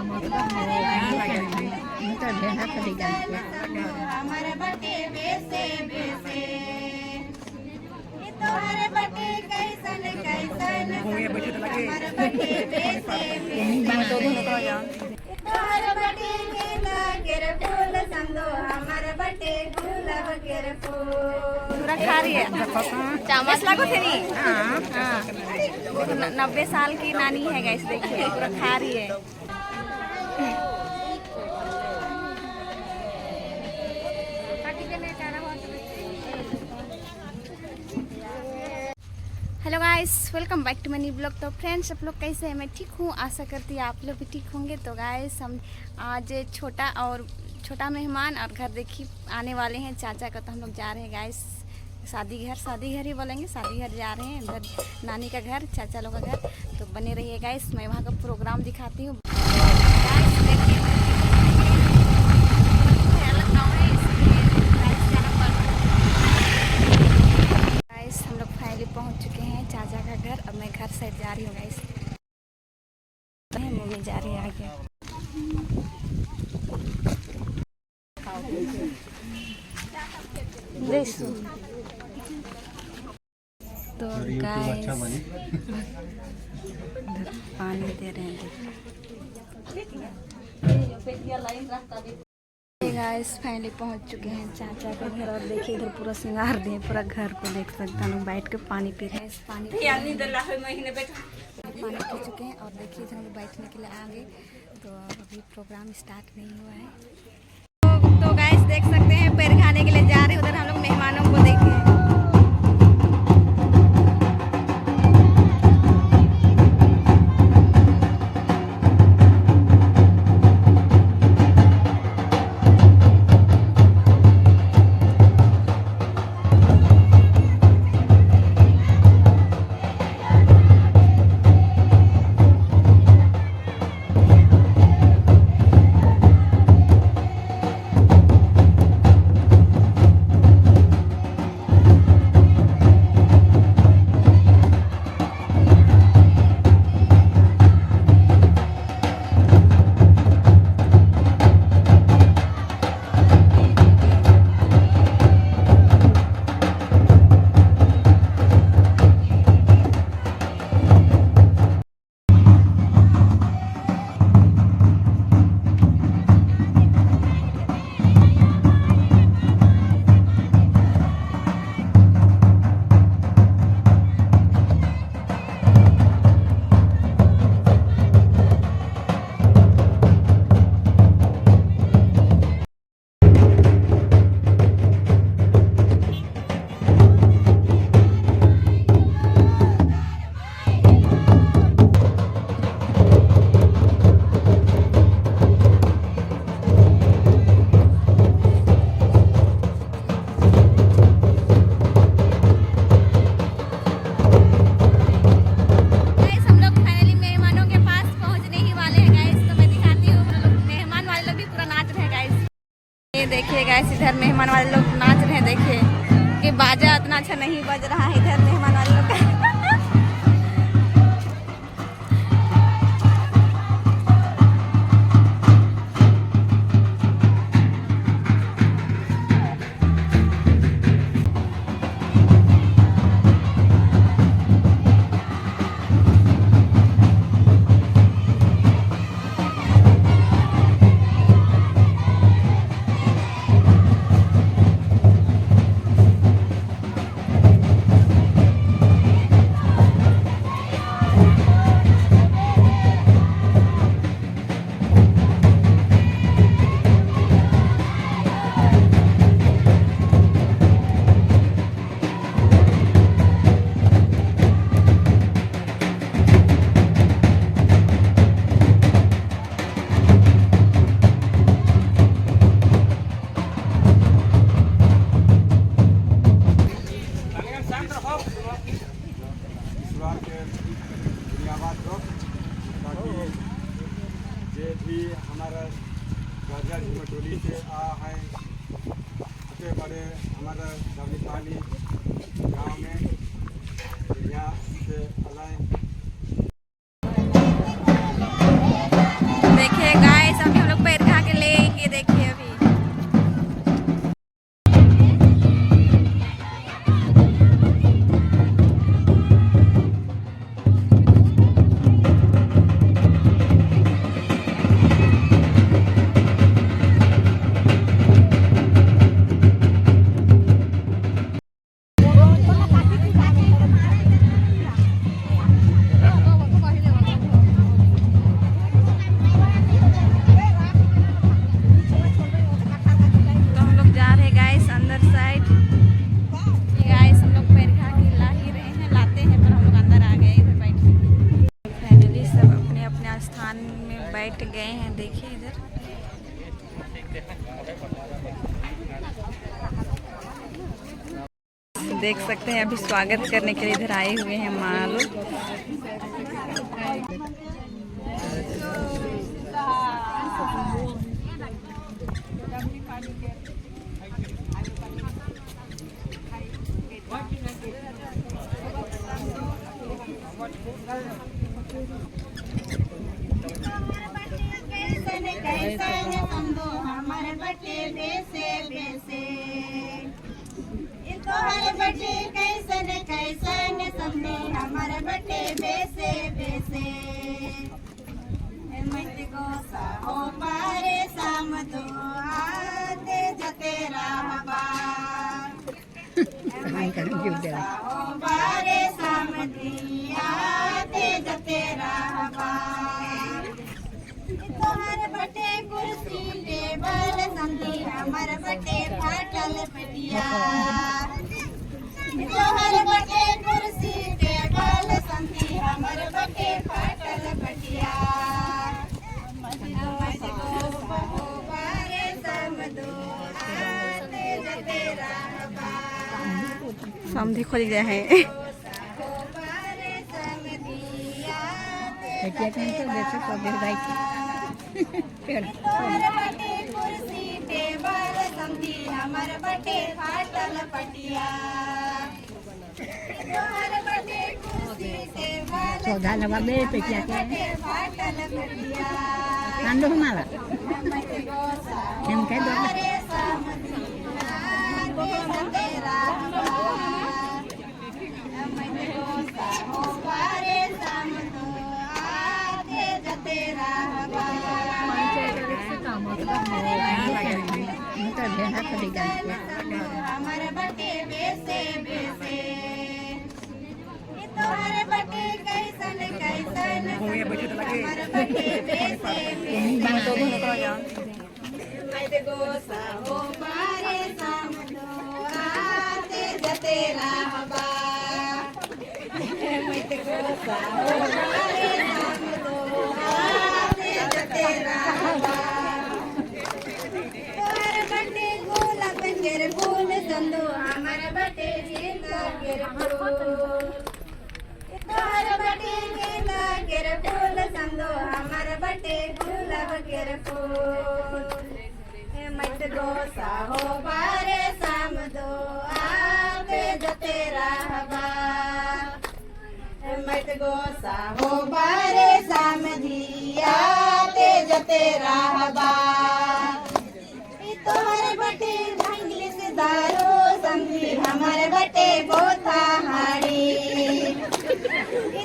हमारे बटे बेसे बेसे तोहरे बटे कैसन कैसन हमारे बटे बेसे तोहरे बटे गेंदा केर फूल संगो हमारे बटे गुलाब केर फूल पूरा खा रही है चामच लागो थे नहीं। हाँ 90 साल की नानी है गाइस, देखिए पूरा खा रही है। Hello guys, welcome back to money blog. तो फ्रेंड्स, आप लोग कैसे हैं? मैं ठीक हूँ, आशा करती हूँ आप लोग भी ठीक होंगे। तो गाइस, हम आज छोटा मेहमान और घर देखी आने वाले हैं चाचा का। तो हम लोग जा रहे हैं गाइस शादी घर ही बोलेंगे, शादी घर जा रहे हैं। इधर नानी का घर, चाचा लोग का घर। तो बने रहिए गाइस, मैं वहाँ का प्रोग्राम दिखाती हूँ। हम लोग फाइनली पहुँच चुके हैं चाचा का घर। अब मैं घर साइड जा रही हूँ गाइस। मम्मी जा रही है आगे। तो गाइस पानी दे रहे हैं। गाइस फाइनली पहुंच चुके हैं चाचा के घर। और देखिए इधर पूरा श्रृंगार दिए, पूरा घर को देख सकते हैं। लोग बैठ के पानी पी रहे हैं। पानी पी चुके हैं और देखिए इधर लोग बैठने के लिए आगे। तो अभी प्रोग्राम स्टार्ट नहीं हुआ है। तो गाइस देख सकते हैं पैर खाने के लिए जा रहे हैं। उधर हम लोग मेहमानों को देखें। देखिए गाइस इधर मेहमान वाले लोग नाच रहे हैं। देखिए कि बाजा इतना अच्छा नहीं बज रहा है इधर मेहमान वाले लोग का। हमारा गाजिया टोली से आ है बड़े हमारा पानी गाँव में यहाँ से अलाए। देखिए बैठ गए हैं, देखिए इधर। देख सकते हैं अभी स्वागत करने के लिए इधर आए हुए हैं माँ लोग। कैसन समझो हमारे बटे बेसे बेसे, तोहर बटे कैसन कैसन समझे हमारे बटे बेसे बेसे। मत गोसा हो पारे शाम दो आते जते रहबा, मत गोसा हो पारे शाम दिया आते जते रहबा। तोहर बटे कुर्सी टेबल समझी हमर बटे फाटल पटिया, तोहर बटे कुर्सी टेबल समझी हमर बटे फाटल पटिया। समझी खोज गए हैं। तोहर बटे कुर्सी टेबल समझी हमर बटे फाटल पटिया, तोहर बटे कुर्सी टेबल सौदा लगा दे पे क्या क्या है फाटल पटिया। कांदो हमारा मत गोसा हम कह दो रे समझी आते तेरा मत गोसा हो पारे समझो आते जते रहबा। हमर बटे बेसे बेसे, तोहर बटे कैसन कैसन हमर बटे बेसे बेसे। मत गोसा हो पारे शाम दो आते जते रहबा, मत गोसा हो पारे शाम दो आते जते रहबा। तोहर बटे गुलाब केर फूल संदो हमर बटे गेंदा केर फूल, तोहर बटे गेंदा केर फूल संदो हमर बटे गुलाब केर फूल। मत गोसा हो पारे शाम दो आते जते रहबा, मत गोसा हो पारे शाम दिया आते जते रहबा। तोहर बटे इंग्लिश दारू समझी हमर बटे बोथा हाड़ी,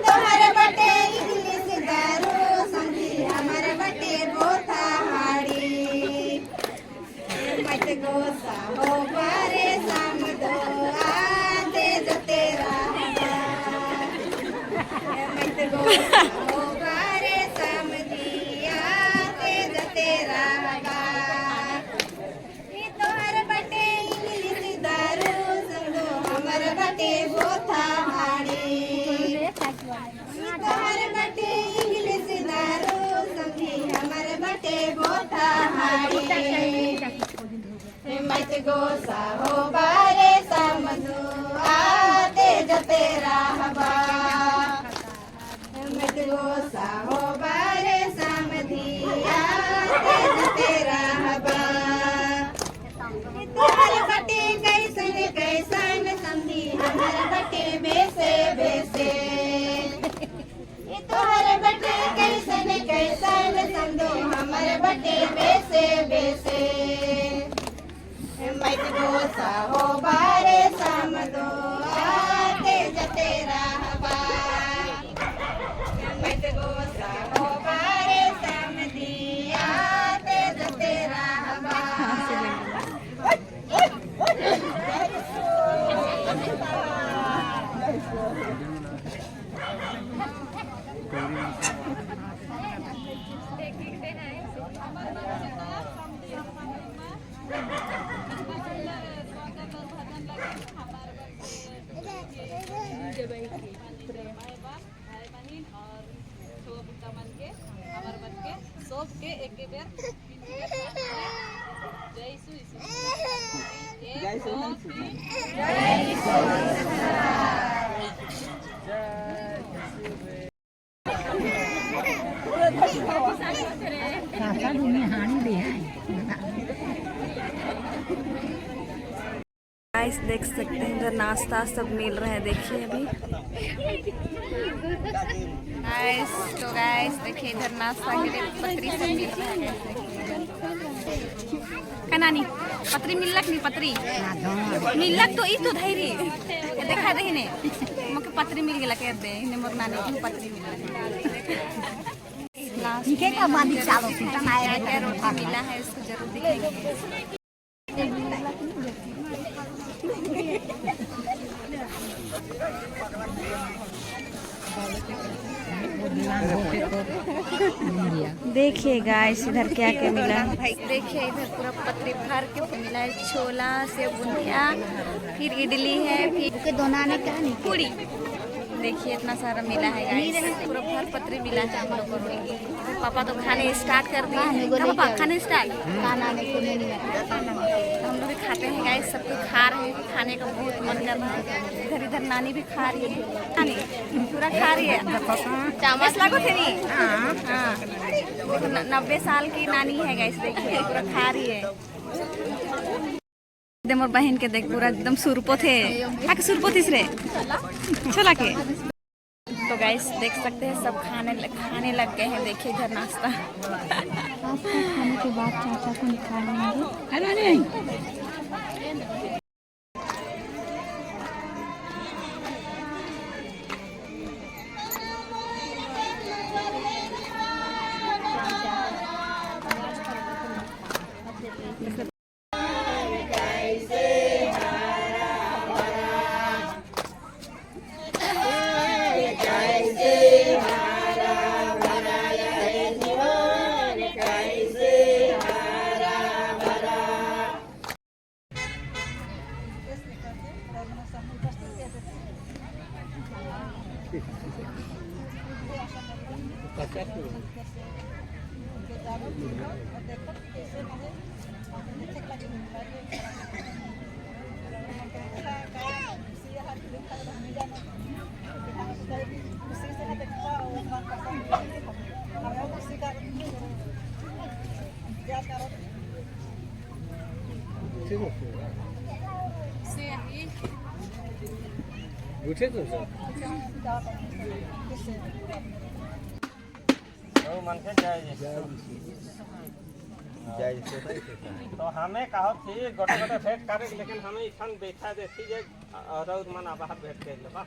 तोहर बटे इंग्लिश दारू समझी हमर बटे बोथा हाड़ी। मत गोसा हो पारे शाम दो आते जते रहबा, मत गोसा हो पारे शाम दिया आते जते रहबा। तोहर बटे इंग्लिश दारू समझो हमर बटे बोथा हाड़ी, तोहर बटे इंग्लिश दारू समझी हमर बटे बोथा हाड़ी। मत गोसा हो पारे शाम दो आते जते रहबा, मत गोसा हो पारे शाम दिया आते जते रहबा। तोहर बटे कैसन कैसन समझी हमर बटे बेसे बेसे, तोहर बटे कैसन कैसन समझो हमर बटे बेसे बेसे। मत गोसा हो पारे शाम दो आते जते रहबा, मत गोसा हो पारे शाम दिया आते जते रहबा। भाई बहन और बुड्ढा मन के हमारे बन के काका दुनिया हानि दे है गाइस देख सकते हैं इधर नाश्ता सब मिल रहा है, देखिए अभी गाइस देखिए इधर नाश्ता के लिए पत्री सब मिल रहा है। कनानी पत्री मिलक नहीं, पत्री मिलक तो ई तो धैरी देखा दे ने मके पत्री मिल गेला के दे ने मोर नानी को पत्री मिल इनके का बादी चालो सीता ना है क्या रोटी मिला है इसको जरूर दिखाएंगे। देखिए गाइस इधर क्या क्या मिला, देखिए इधर पूरा पत्री भर के मिला है, छोला से बुंदिया, फिर इडली है, फिर दोनाने का नहीं पूरी, देखिए इतना सारा मिला है गाइस, पूरा भर पत्री मिला है हम लोग को। पापा तो खाने स्टार्ट कर दिए हैं, पापा खाने स्टार्ट हम लोग भी खाते हैं गाइस, सब कुछ खा रहे हैं, खाने का बहुत मन कर रहा है। इधर इधर नानी भी खा रही है, नानी पूरा खा रही है, चामच लागो थे नहीं। हाँ 90 साल की नानी है गाइस, देखिए पूरा खा रही है एकदम। और बहन के देख पूरा एकदम सुरपो थे, आके सुरपो थी रे छोला के। तो गाइस देख सकते हैं सब खाने लग गए हैं, देखिए इधर नाश्ता खाने के बाद चाचा को निकालेंगे। तो हमें कहो थी गोटे गोटे भेंट करे, लेकिन हमें इखन बैठा देती जे और मन आबा भेंट कर लेबा।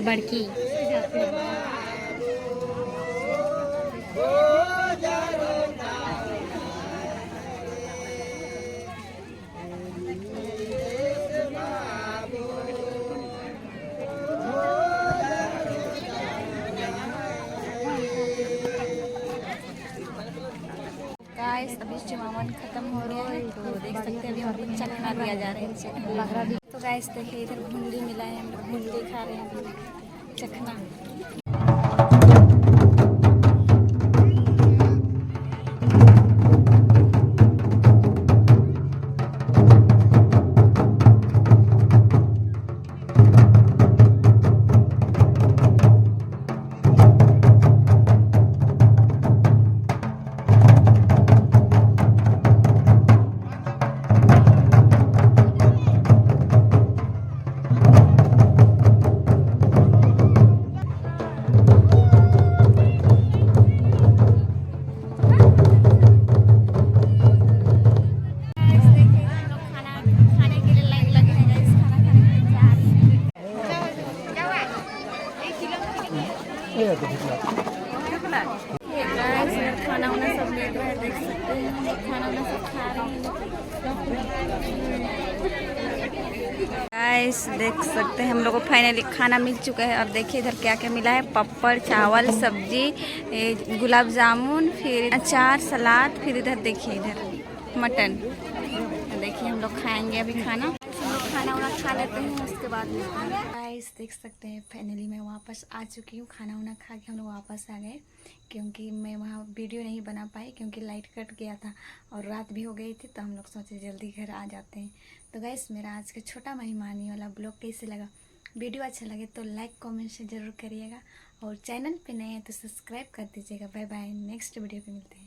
बड़की गाइस अभी चुमावन खत्म हो गया है तो देख सकते हैं अभी हमको चखना दिया जा रहा है चखना। तो गाइस देखिए इधर भूंडी मिला है, हम लोग भूंडी खा रहे हैं चखना। खाना वाना सब मिल रहा है, देख सकते हैं हम लोग खाना वाना सब खा रहे हैं। गाइस देख सकते हैं हम लोग को फाइनली खाना मिल चुका है और देखिए इधर क्या क्या मिला है, पपड़, चावल, सब्जी, गुलाब जामुन, फिर अचार, सलाद, फिर इधर देखिए इधर मटन। देखिए हम लोग खाएंगे अभी खाना, हम लोग खाना वाना खा लेते हैं उसके बाद गाइस देख सकते हैं फाइनली मैं वापस आ चुकी हूँ। खाना वाना खा के हम लोग वापस आ गए क्योंकि मैं वहाँ वीडियो नहीं बना पाई क्योंकि लाइट कट गया था और रात भी हो गई थी, तो हम लोग सोचे जल्दी घर आ जाते हैं। तो गाइस मेरा आज का छोटा मेहमानी वाला ब्लॉग कैसे लगा, वीडियो अच्छा लगे तो लाइक कमेंट से ज़रूर करिएगा और चैनल पे नए हैं तो सब्सक्राइब कर दीजिएगा। बाय बाय, नेक्स्ट वीडियो पे मिलते हैं।